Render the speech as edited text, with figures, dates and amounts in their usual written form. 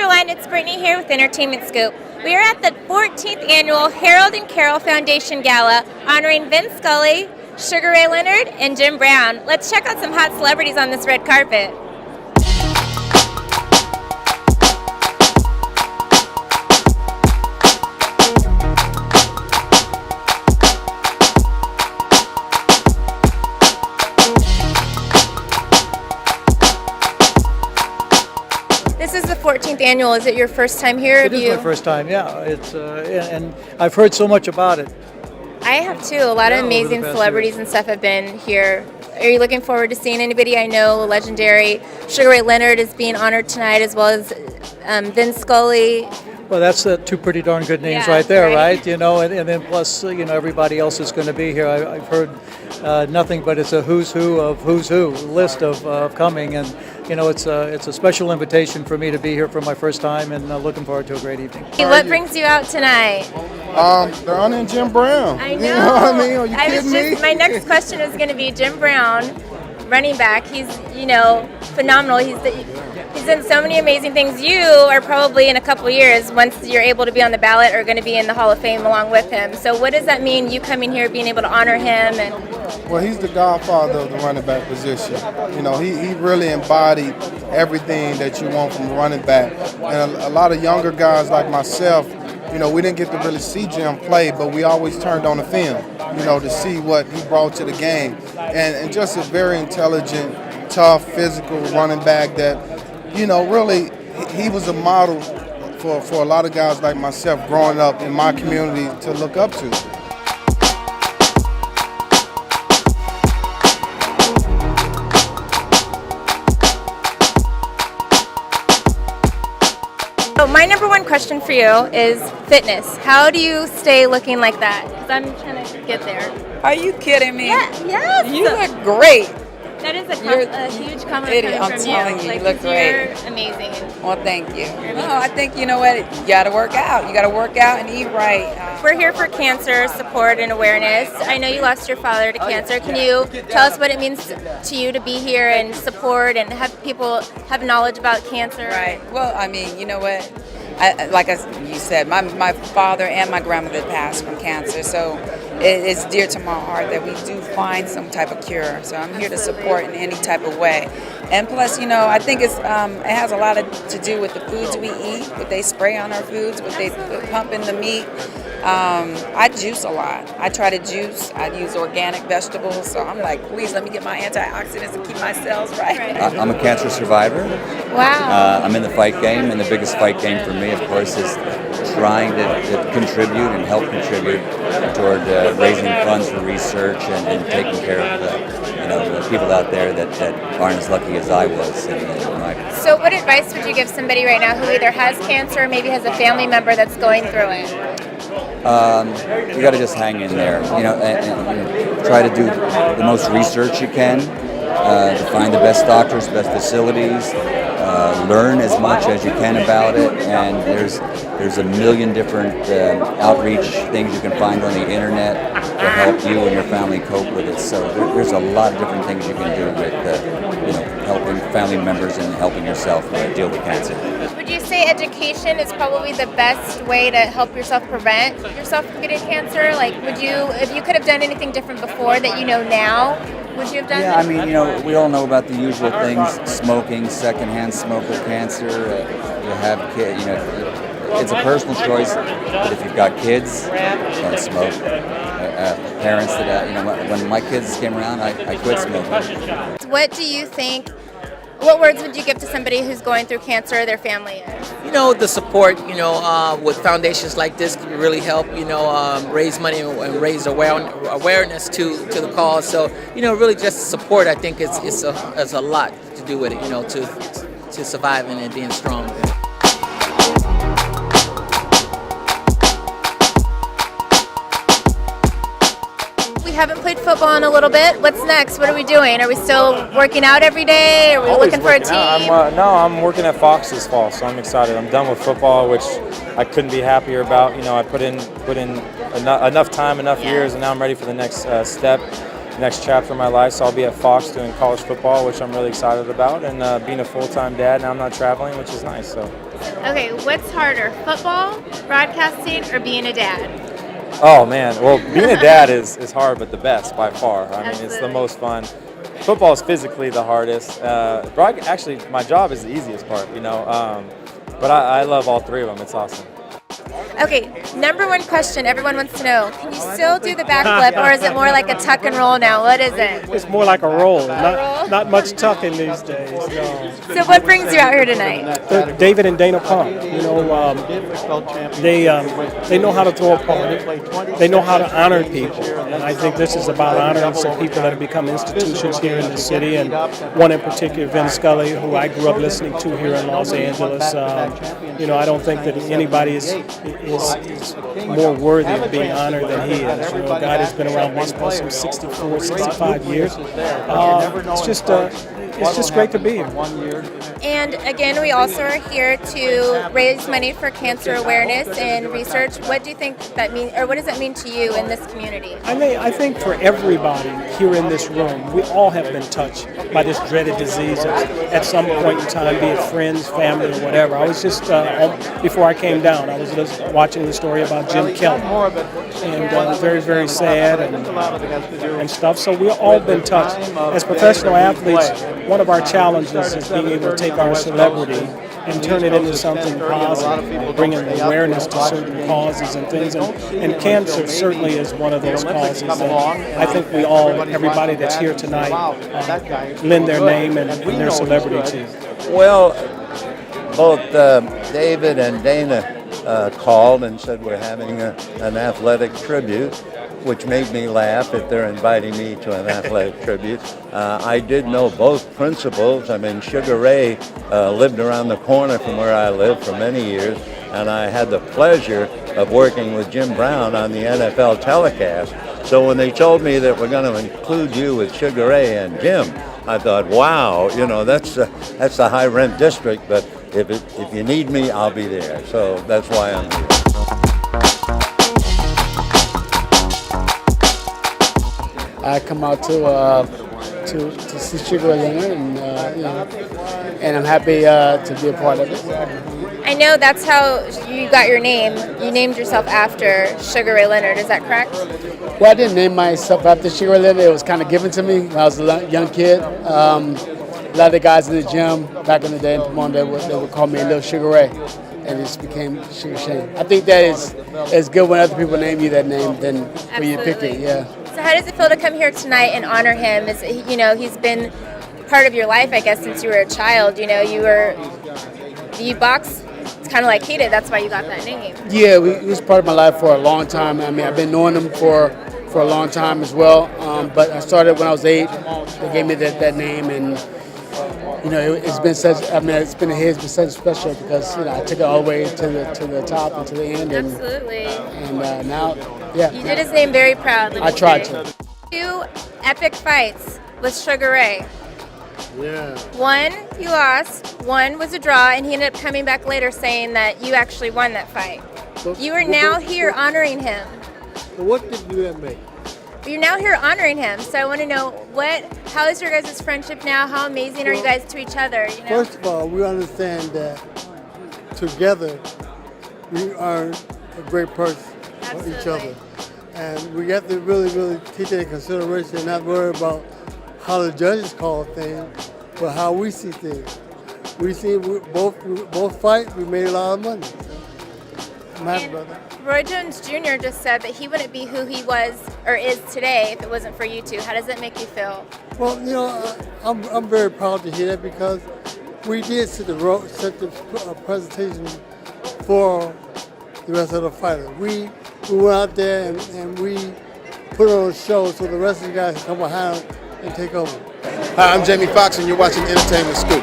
everyone, it's Brittani here with Entertainment Scoop. We are at the 14th annual Harold and Carole Foundation Gala honoring Vince Scully, Sugar Ray Leonard, and Jim Brown. Let's check out some hot celebrities on this red carpet. This is the 14th annual. Is it your first time here? It is my first time, yeah. It's and I've heard so much about it. I have too. A lot of amazing celebrities and stuff have been here. Are you looking forward to seeing anybody? I know legendary Sugar Ray Leonard is being honored tonight, as well as Vince Scully. Well, that's two pretty darn good names right there, right? You know, and then plus, you know, everybody else is going to be here. I've heard nothing but it's a who's who list of coming, and you know, it's a special invitation for me to be here for my first time, and looking forward to a great evening. What brings you out tonight? They're honoring Jim Brown. I know. You know what I mean? Are you kidding me? My next question is going to be Jim Brown, running back. He's, you know, phenomenal. He's done so many amazing things. You are probably in a couple years, once you're able to be on the ballot, are going to be in the Hall of Fame along with him. So what does that mean, you coming here, being able to honor him? Well, he's the godfather of the running back position. You know, he really embodied everything that you want from a running back. And a lot of younger guys like myself, you know, we didn't get to really see Jim play, but we always turned on the film, you know, to see what he brought to the game. And just a very intelligent, tough, physical running back that, you know, really, he was a model for a lot of guys like myself growing up in my community to look up to. So my number one question for you is fitness. How do you stay looking like that? Because I'm trying to get there. Are you kidding me? Yeah, yes. You look great. That is a huge compliment coming I'm from telling you, you look great. You're amazing. Well, thank you. No, I think, you know what, you got to work out. You got to work out and eat right. We're here for cancer support and awareness. I know you lost your father to cancer. Can you tell us what it means to you to be here and support and have people have knowledge about cancer? Right. Well, I mean, you know what? You said, my father and my grandmother passed from cancer, so it's dear to my heart that we do find some type of cure. So I'm here to support in any type of way. And plus, you know, I think it has a lot to do with the foods we eat, what they spray on our foods, what they pump in the meat. I juice a lot. I try to juice. I use organic vegetables. So I'm like, please let me get my antioxidants and keep my cells right. I'm a cancer survivor. Wow. I'm in the fight game, and the biggest fight game for me, of course, is trying to contribute and help contribute toward raising funds for research and taking care of the people out there that aren't as lucky as I was. So what advice would you give somebody right now who either has cancer or maybe has a family member that's going through it? You got to just hang in there, you know, and try to do the most research you can, to find the best doctors, best facilities, learn as much as you can about it, and there's a million different outreach things you can find on the internet to help you and your family cope with it. So there's a lot of different things you can do with helping family members and helping yourself deal with cancer. Would you say education is probably the best way to help yourself prevent yourself from getting cancer? Like, if you could have done anything different before that you know now, would you have done? Yeah, I mean, you know, we all know about the usual things: smoking, secondhand smoke with cancer. You have kids, you know, it's a personal choice. But if you've got kids, don't smoke. Parents that, when my kids came around, I quit smoking. What do you think? What words would you give to somebody who's going through cancer or their family is? You know, the support, with foundations like this can really help, raise money and raise awareness to the cause. So, really just support, I think it's a lot to do with it, to surviving and being strong. We haven't played football in a little bit. What's next? What are we doing? Are we still working out every day? Are we looking for a team? I'm working at Fox this fall, so I'm excited. I'm done with football, which I couldn't be happier about. I put in enough time, enough years, and now I'm ready for the next step, next chapter of my life. So I'll be at Fox doing college football, which I'm really excited about, and being a full-time dad. Now I'm not traveling, which is nice. So Okay, what's harder, football, broadcasting, or being a dad? Oh man, well, being a dad is hard, but the best by far. I mean, it's the most fun. Football is physically the hardest. Actually, my job is the easiest part, but I love all three of them. It's awesome. Okay, number one question everyone wants to know. Can you still do the backflip, or is it more like a tuck and roll now? What is it? It's more like a roll. Not much tucking these days. No. So what brings you out here tonight? David and Dana Pump, they know how to throw a party. They know how to honor people. And I think this is about honoring some people that have become institutions here in the city. And one in particular, Vince Scully, who I grew up listening to here in Los Angeles. I don't think that anybody is more worthy of being honored than he is. A guy that's been around baseball some 64, 65 years. It's just great to be here. And again, we also are here to raise money for cancer awareness and research. What do you think that means, or what does that mean to you in this community? I think for everybody here in this room, we all have been touched by this dreaded disease at some point in time, be it friends, family, or whatever. I was just, before I came down, I was just watching the story about Jim Kelly, and very, very sad and stuff. So we've all been touched. As professional athletes, one of our challenges is being able to take our celebrity and turn it into something positive, bringing awareness to certain causes and things. And cancer certainly is one of those causes that I think everybody that's here tonight, lend their name and their celebrity to. Well, both David and Dana called and said we're having an athletic tribute, which made me laugh if they're inviting me to an athletic tribute. I did know both principals. I mean, Sugar Ray lived around the corner from where I live for many years, and I had the pleasure of working with Jim Brown on the NFL telecast. So when they told me that we're going to include you with Sugar Ray and Jim, I thought, wow, that's the high rent district, but if you need me, I'll be there. So that's why I'm here. I come out to see Sugar Leonard, and I'm happy to be a part of it. I know that's how you got your name. You named yourself after Sugar Ray Leonard. Is that correct? Well, I didn't name myself after Sugar Ray Leonard. It was kind of given to me when I was a young kid. A lot of the guys in the gym back in the day in Pomona, they would call me Little Sugar Ray, and it just became Sugar Shane. I think that is good when other people name you that name than when you pick it. Yeah. So how does it feel to come here tonight and honor him? He's been part of your life, I guess, since you were a child. You box. It's kind of like he did. That's why you got that name. Yeah, he was part of my life for a long time. I mean, I've been knowing him for a long time as well. But I started when I was 8. They gave me that name, and it's been such. I mean, it's been such special because I took it all the way to the top and to the end. Absolutely. And now, yeah. You did his name very proudly. I tried to. 2 epic fights with Sugar Ray. Yeah. 1 you lost, 1 was a draw, and he ended up coming back later saying that you actually won that fight. You are now here honoring him. What did you make? You're now here honoring him, so I want to know how is your guys' friendship now? How amazing are you guys to each other? First of all, we understand that together we are a great person for each other. And we have to really, really take that into consideration and not worry about how the judges call things, but how we see things. We see both fight, we made a lot of money. I'm happy about that. Roy Jones Jr. just said that he wouldn't be who he was or is today if it wasn't for you two. How does that make you feel? Well, I'm very proud to hear that because we did set the presentation for the rest of the fighters. We went out there and we put on a show so the rest of the guys can come behind and take over. Hi, I'm Jamie Foxx, and you're watching Entertainment Scoop.